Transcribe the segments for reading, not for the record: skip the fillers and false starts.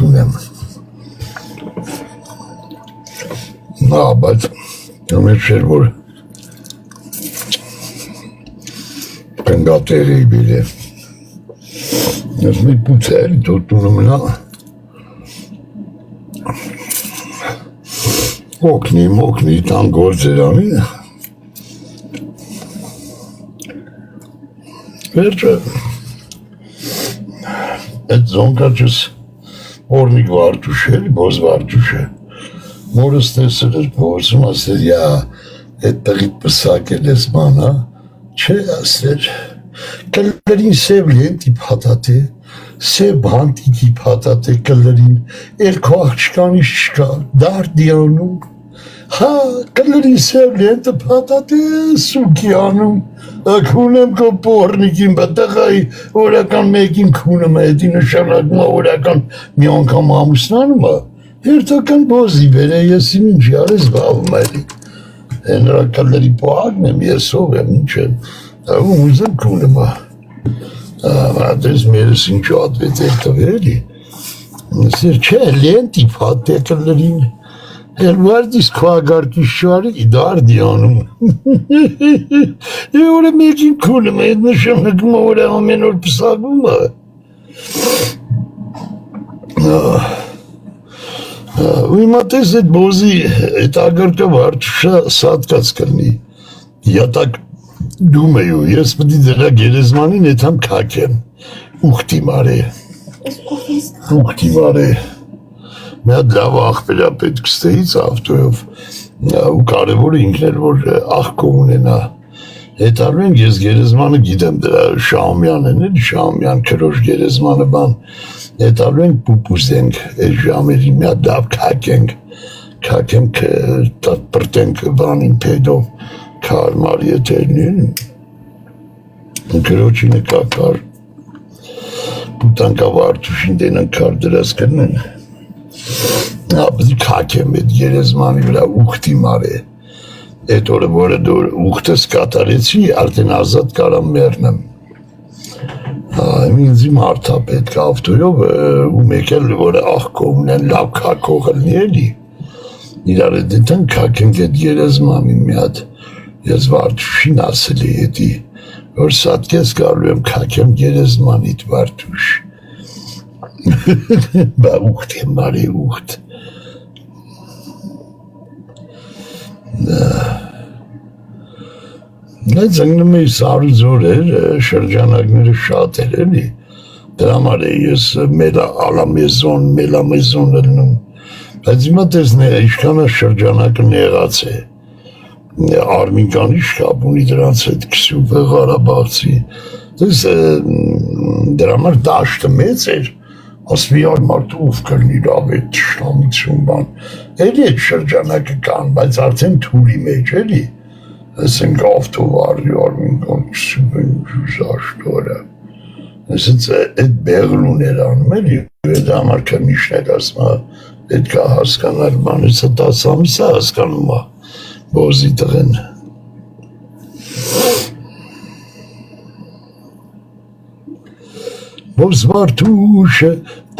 քունեմ բայց ամեն չէր որ կնդատերի բիլե ես մի պուցել դոտունը մնա օգնի տան գործերանի վերջը այդ զոնկաչս օրնիկ վարդուշ էլի բոզ վարդուշ է մորս տեսել էր փորձում ասել յա այդ տղիտ պսակել ես մանա չէ ասել կլերին սև լենտի փաթաթ է սև բանտիկի փաթաթ է կլերին երկու աղջկանից չկա դարդիանում հա կլերին սև լենտը փաթաթ է սուկի անում քունեմ կո պորնիկին բտղայի օրական մեկին քունեմ էդի նշանակում է օրական մի անգամ ամուսնանում է Երթական բոզի բերը ես իմ ինչ արես բաղում էլի նրա կլերի պահակն եմ ես ով եմ ինչ եմ ուզեմ քունեմ դες մերս ինչու ատվեց էր տվելի սեր չէ լենտի փատ է կլերին էլ վարդիս քվագարկիս շարի դարդի անում օրը մեկին քունեմ էդ նշանակում օրը ամեն օր պսակում է Ույմատես այդ բոզի այդ ագարկը վարդուշա սատկած կլնի յատակ դում էյու ես պտի դրա գերեզմանին էդ համ կակ եմ ուղտի մարե մի հատ լավ աղբերա պետք ստեից ավտոյով ու կարևորը ինքներ որ աղկո ունենա Այդ արվեն ես գերեզմանը գիտեմ դրա Շահումյան են էլ Շահումյան քրոջ գերեզմանը բան Այդ արվեն պուպուզենք այդ ժամերին մի հատ լավ քակենք պրտենք բանին պեդով քարմար եթերնին քրոջի նկակար պուտանկավարտուշին դենան քար դրած կրնեն ապդի քակեմ այդ գերեզմանի վրա ուղտի մարե Այդ օրը որը դուր ուղտս կատարեցի, արդեն ազատ կարամ մերնեմ ինձի մարդա պետք ավտոյով ու մեկել որը աղկո ունեն լավ կակող լնի էլի իրար էդետան կակենք էդ գերեզմանին մի հատ ես վարդուշին ասել է էդի որ սատկես կարլու եմ կակեմ գերեզմանիտ վարդուշ բա ուղտ եմ մարի ուղտ Այդ զանգնում էի սարու զոր էր, շրջանակները շատ էր էլի, դրա մար է ես մելամեզոն լնում, բայց իմա տեսնե, իշքանը շրջանակը նեղաց է, արմինկանի շկապ ունի դրանց հետ քսյուվը Ղարաբաղցի, դրա մար դաշտը մեծ էր, ասվի այ մարդը ուվ կրնի լավ է տշտամություն բան, էլի այդ շրջանակը կան, բայց արդեն թուրի մեջ էլի, Ասենք ավտովարի արմինկան քսյուվեն ժաշտորը, ասենց այդ բեղլուներ անում էլի, այդ համար կնիշն էր ասմա, պետք է հասկանալ բանից 10 ամիս է հասկանում է, բոզի տղեն Բոզ վարդուշը,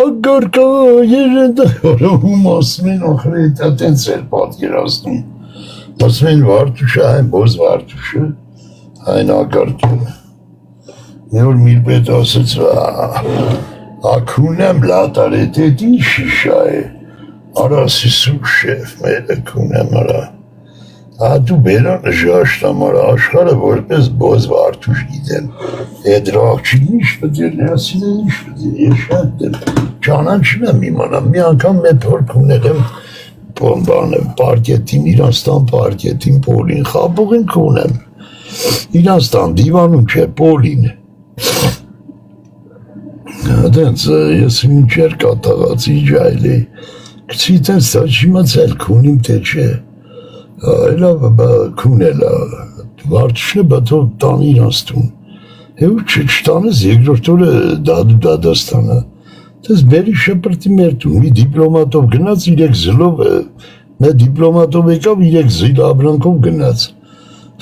ագարկա երենդը, որում ասում են ոխրետ ատենց էր պատկերացնում Ասում են վարդուշը, այն բոզ վարդուշը, այն ագարկերը Մի որ միր պետ ասեց, ակունեմ լատարետ էդ ինչ շիշա է, արասի սուկ շեվ մելը կունեմ արա Դու բերանը ժաշտամ արա, աշխարը որպես բոզ վարդուշ գիտեմ Էդ ռաղջին ինչ պտիր, ներասին է ինչ պտիր, ես շատ դեմ Ճանանչում եմ իմանամ, մի անգամ մեկ որք ունել եմ պարկետին, իրանստան պարկետին, պոլին, խապուղին կունեմ, իրանստան դիվանում չէ, պոլին, դենց ես մինչեր կատաղացի ջայլ էի, կցի տենց դա չիմացել կունիմ թե չէ, այլավ կունել վարդուշն է բաթով տան իրանստուն, հեու չտանես երկրորդ օրը դադու դադաստանը, Դες բերի շպրտի մերտում, մի դիպլոմատով գնաց, իրեք զլով, մե դիպլոմատով եկավ, իրեք զիլ աբրանքով գնաց,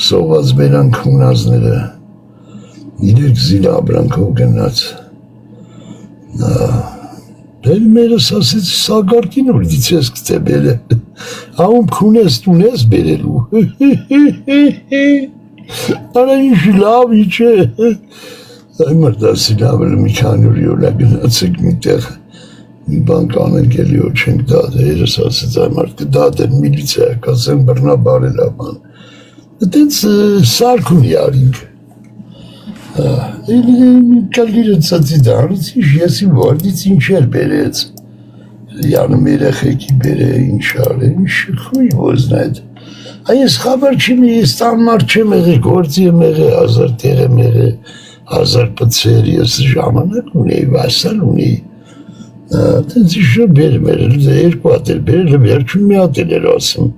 սողված բերանք ունազները, իրեք զիլ աբրանքով գնաց, Բերմերս ասեց սագարկին որ դիցես կտե բերը, աում քունես տունես բերելու, արա ինչ լավ իչ է, այ մրդասի լավ էլ մի քանի օր յոլա գնացեք մի տեղ, մի բան կանենք էլի որ չենք դադը, երս ասեց այ մարդ կդադեն միլիցիա կասեն բռնաբարել ապան, այդենց սարքուն յարինք, կալիրը ծածի դարից ինչ եսի վարդից ինչ էր բերեց, յանում երեխեքի բերը ինչ ար է, ինչ խույ ոզնայդ, այս խաբար չիմ ես տան մարդ չեմ եղի, գործի եմ եղի, հազար տեղ եմ եղի, հազար պծեր, ես ժամանակ ունեի, վասալ ունեի, տենց իշը բերեմ էր, երկու հատ էր բերել, վերջում մի հատ էր ասում,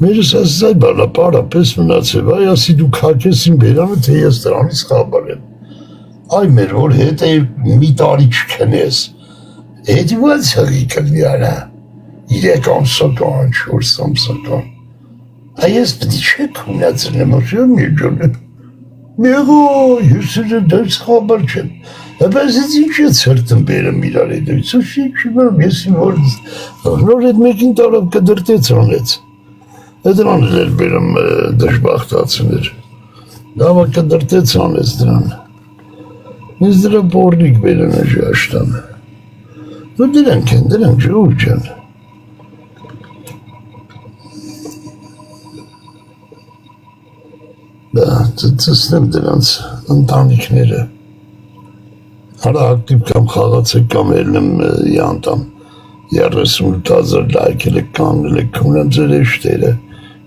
մերս ասես այ բալա պարապես մնացև, այ ասի դու կակես իմ բերանը, թե ես դրանից խաբար եմ, այ մեր որ հետ է մի տարի չքնես, հետի ոնց հղի կլնի արա, 3 ամսական, 4 ամսական, այ ես պտի չեք ունացել եմ, ասում մի ջոնը, մեղո, ես դες խաբար չեմ, բայց ես ինչ է ծրտն բերեմ իրար հետ, ես իմ որ նոր հետ մեկին տարավ կդրտեց անեց, դրան էր բերեմ դժբախտացներ, դավա կդրտեց անեց դրան, ես դրա բորնիկ բերեմ է ժաշտան, ու դրանք են, դրանք ժուր չեն, դա ծսնեմ դրանց ընտանիքները, Հարա ակտիվ կամ խաղացեք կամ ելնեմ յանտամ 38,000 լայքել եք կաննել եք ունեմ ձեր էշտերը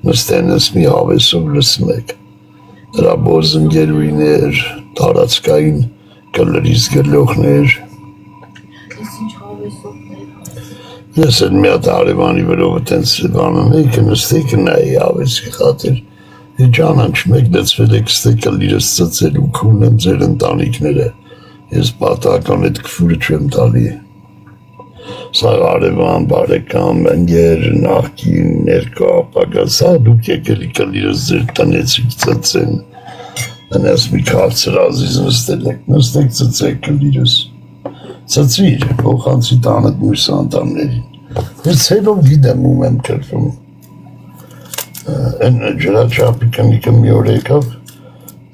նստենս մի հավեսով լսում եք դրա բոզ ընգերույներ տարածքային կլրից գլոխներ ես էլ մի հատ արևանի վրով տենց բանան եք նստեք նայի հավեսի խատեր ճանանչ մեկ դծվել եք ստեք կլիրս ծծել ու կունեմ ձեր ընտանիքները Ես պատահական այդ քֆուրը չեմ տալի, սա արևան, բարեկամ, ընկեր, նախկին, ներկա, ապագա, սա դուք եկելի կլիրս ձեր տնեցիք ծծեն, անես մի քաղցր ազիզ նստեք ծծեք կլիրս, ծծվիր, փոխանցի տանդ մույս անտամներին, ես ցելով գիտեմ ում եմ կրվում, են ջրաչապի կնիկը մի օր եկավ,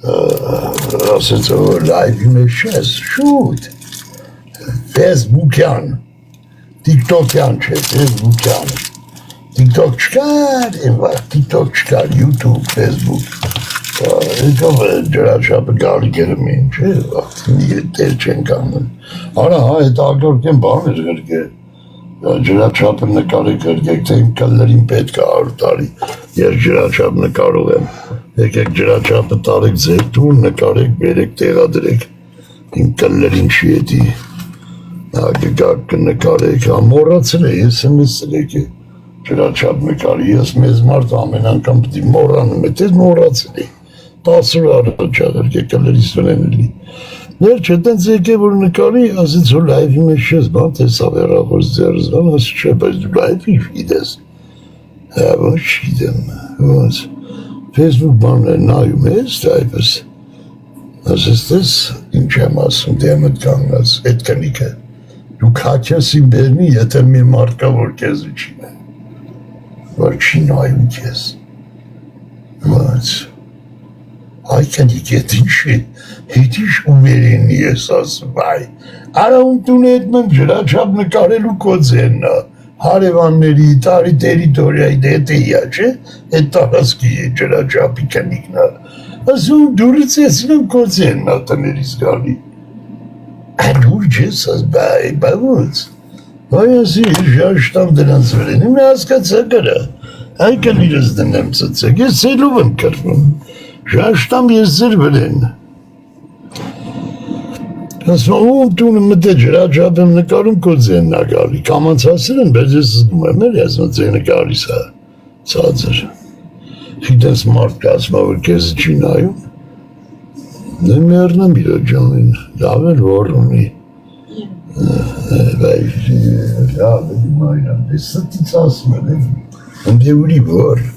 ասեց լայվի մեջ չես, շուտ, ֆեսբուկյան, տիկտոկյան չէ, ֆեսբուկյան, տիկտոկ չկար, տիկտոկ չկար, յութուբ, ֆեսբուկ, եկավ ջրաչապը գալի գերում էին, չէ, տեր չեն կանեն, արա հա, հետ ագորգեն բան էր գրգե, ջրաչապը նկարեք գրգեք, թե իմ կլներին պետք է 100 տարի, ես ջրաչապ նկարող եմ, եկեք ջրաչապը տարեք ձեր տուն, նկարեք, բերեք, տեղադրեք, իմ կլներին չի էդի, գգակ կնկարեք, մորացել է, ես եմ ես սրեք է, ջրաչապ նկարի, ես մեզ մարդ ամեն անգամ պտի մորանում է, տես մորացել է, 10 օր առաջադր, կլերիս վրենելի, Ներ չէ, տենց եկե, որ նկարի, ասեց, որ լայվի մեջ չես բան, տեսավ երախորս ձերս բան, ասեց, չէ, բայց դու լայվի չգիտես, ոչ չգիտեմ, ոնց, Facebook բաններ նայում ես, այպես, ասեց, տես, ինչ եմ ասում, դե եմ էդ կանգնած, էդ կնիկը, դու կաչես իմ բերնի, եթե մի մարդկա, որ կեզ ուչին է, որ չի նայում կեզ, ոնց, Ay kendi şey, hiç uvereniye sas vay. Arontun etmem cıraçabını karelu kozenna. Harevanleri tari teritoriayı deteyacı etaraskiye cıraçabı kenikna. Azun durutsesinin kozenna taneriz gali. Adurce sas bay bavuz. Ayası yaştam denen söylenim az katsakara. Ay kaliriz denem satsak. Seluvum karfım. Ժաշտամ ես ձեր վրեն, ասում ում տունը մտե ջրաչապ եմ նկարում քո ձեն նկարի, կամանցասել են, բայց ես զգում եմ էլ, ես ձենը գալիս է, ծածր, խիտես մարդ կասում որ կեզ չի նայում, դե մերնեմ իրո ջանին, լավ էլ որ ունի, բայց լավ էլ մայրան, դե ստից ասում եմ, ընդե ուրի որ,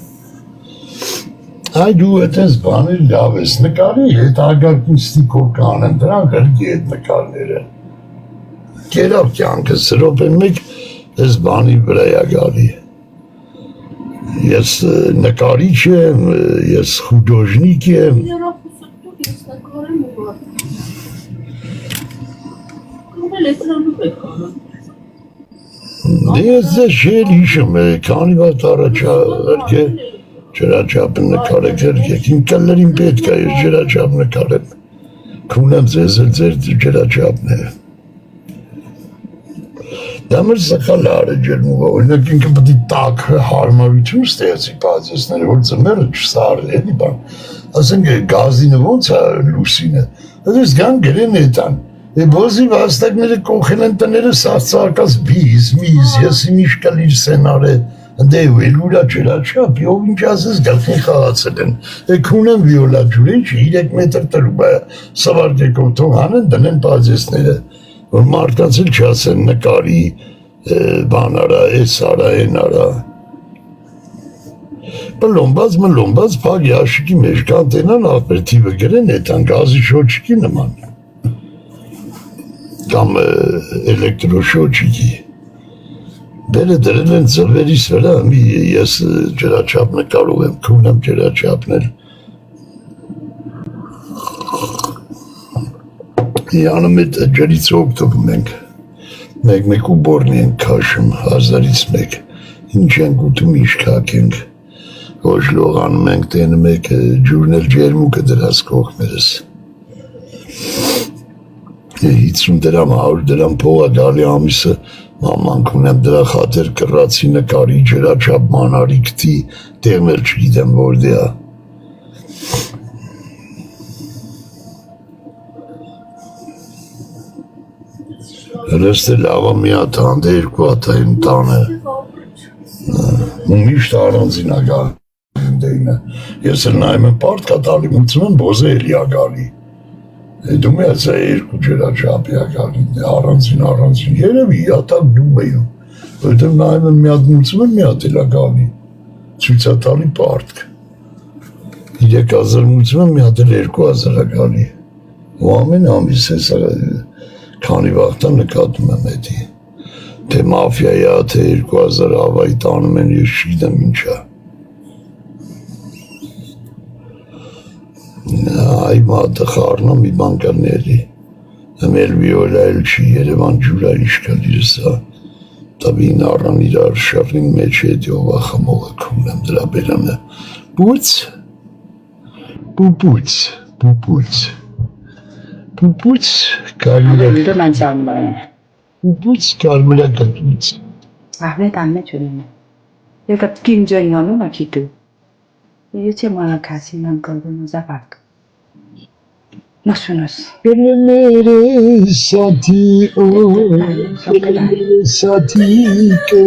Ay դու այդպես բաներ լավ ես նկարի, հետ ագարկին ստիկով կանեն, դրանք հրգի այդ նկարները, կերավ կյանքը սրոպեն մեկ այս բանի վրա է գալի ես նկարիչ եմ ես խուդոժնիկ եմ ես շել հիշում քանի վատ առաջ ջրաչափ նկարեք երկեք իմ կալերին պետք է ես ջրաչափ նկարեմ քունեմ ձեզ ձեր ջրաչափն է դա մեր սխալարը ջերմով օրինակ ինքը պետք է տակ հարմարություն ստեղծի բացեսները որ ծմերը չսարի էլի բան ասենք գազինը ոնց է լուսինը դες գան գրեն էտան բոզի վաստակները կողել են տները սարսարկած բիզ միզ ես իմիշ կալիր սենարը դե ուելուրա ջրաչափ ով ինչ ասես գալքին խաղացել են քունեմ վիոլա ջուրի 3 մետր տրուբ է սավարկեկով թող հանեն դնեն բացեսները որ մարդկանց էլ չասեն նկարի բան արա, էս արա, են արա մլոմբաց փակ ящики մեջ կանտենան ապերտիվը գրեն էտան գազի շոչիկի նման կամ էլեկտրոշոչիկի բերը դրել են ծրվերիս վրա մի ես ջրաչափ նկարով եմ քունեմ ջրաչափնել Յանը մետ ջրից օգտվում ենք մեկ ու բորնի ենք քաշում 1000-ից մեկ ինչ ենք ուտում իշքակ ենք ոչ լողանում ենք տենում ենք ջուրն էլ ջերմուկը դրած կողմերս 50 դրամ 100 դրամ փողա գալի ամիսը մաման քունեմ դրա խաթեր կռացի նկարի ջրաչափ մանարի գտի տեղներ չգիտեմ որտե է Հրստը լավա մի հատ հանդե երկու հատ այն տանը ու միշտ առանձին ագար դեյնը ես էլ նայում եմ պարտ կատալի մուծում եմ բոզե էլի ագարի դու մի ասա երկու ջրաչափի ագարի առանձին երևի հատակ դում էյում որտեղ նայում եմ մի հատ մուծում եմ մի հատ էլ ագարի ցույցատալի պարտք 3000 մուծում եմ մի հատ էլ 2000 ագարի ու ամեն ամիս հեսա քանի վաղտա նկատում եմ էդի, թե մաֆիայի է, թե 2000 հավայի տանում են, ես չգիտեմ ինչա։ Այ մատը խառնում մի բանկաների, εμել վիոլա էլ չի, երևան ջուրա իշկալ իրսա, տավին առան իրար շարին մեջ էդի ովա խմողը քումնեմ դրա բերանը, Պուպուց կարմիրա կտուց Ahmet anne çölüne. Ya da kimce inanın akitu. Yüce malakasından kaldığınıza bak. Nasılsınız? Mere sati o, mere sati ko.